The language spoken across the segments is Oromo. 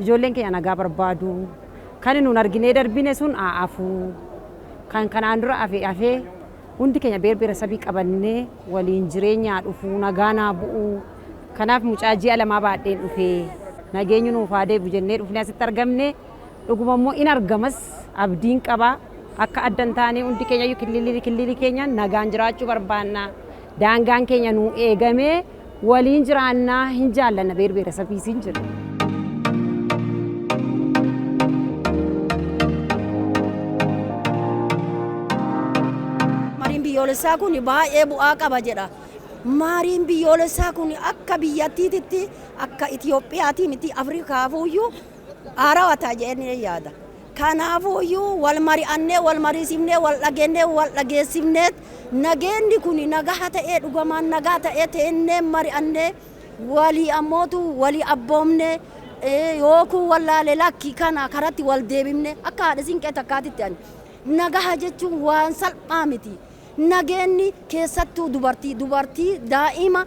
ijoolleen keenya nagaa barbaadu kan nuun arginee darbine sun aafu kan kanaan dura afee hundi keenya beerbera sabii qabannee waliin jireenyaa dhufuu nagaa naa bu'uu kanaaf mucaa ji'a lamaa baadheen dhufee nageenyi nuuf haa deebi'u jennee dhufnee asitti argamne dhuguma immoo in argamas abdiin qaba akka addan taanee hundi keenya iyyuu kililii keenya nagaan jiraachuu barbaanna daangaan keenya nuu eegamee waliin jiraannaa hin jaallanna beerbera sabii siin jira. Biyyoolessaa kun baay'ee bu'aa qaba jedha. Mariin biyyoolessaa kun akka biyyattiitti akka Itoophiyaatti miti Afrikaafuyyuu haarawata jedhanii yaada. Kanaafuyyuu wal mari'annee wal mariisifnee wal dhageenyee wal dhageessifnee nageenyi kun nagaa ta'ee dhugamaan nagaa ta'ee teennee mari'annee walii ammootu walii abboomnee yookuu wallaalee lakki kana karatti wal deebifne akka haadha siinqee takkaatitti ani. Nagaa jechuun waan salphaa miti. Nageenyi keessattuu dubartii daa'ima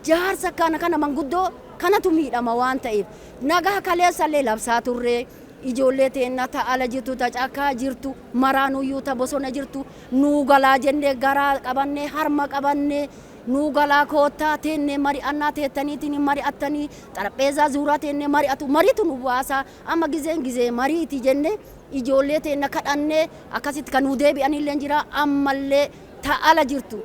jaarsa kana manguddoo kanatu miidhama waan ta'eef nagaa kaleessallee labsaa turre ijoollee teenna ta'ala jirtu tacaakaa jirtu maraanuyyuu ta bosona jirtu nuu galaa jennee garaa qabannee harma qabannee nuu galaa koottaa teennee mari'annaa teettaniitiin mari'attanii xarapheezaa zuuraa teennee mariitu nu baasaa amma gizee mariiti jennee ijoollee teenna kadhannee akkasitti kan nu deebi'anillee jira ammallee ta'ala jirtu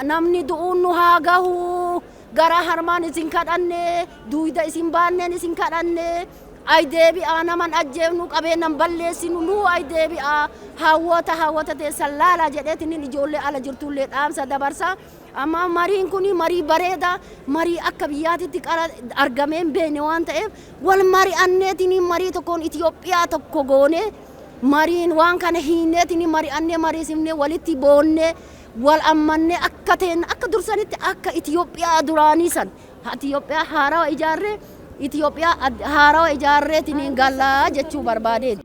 namni du'uun nu haa gahu gara harmaan isin kadhannee duuda isin baanneen isin kadhannee ay deebi'aa naman ajjeefnu qabeennan balleessinu nu ay deebi'aa hawwata teessan laala jedheetiin ijoollee ala jirtullee dhaamsa dabarsa amma mariin kun marii bareeda marii akka biyyaatitti argameen beene waan ta'eef wal mari'anneetiin marii tokkoon Itoophiyaa tokko goone mariin waan kana hiinneetiin mari'annee mariisifnee walitti boonnee wal ammannee akka teen akka dursanitti akka Itoophiyaa duraanii san Itoophiyaa haarawa ijaarreetiin gallaa jechuu barbaadeeti.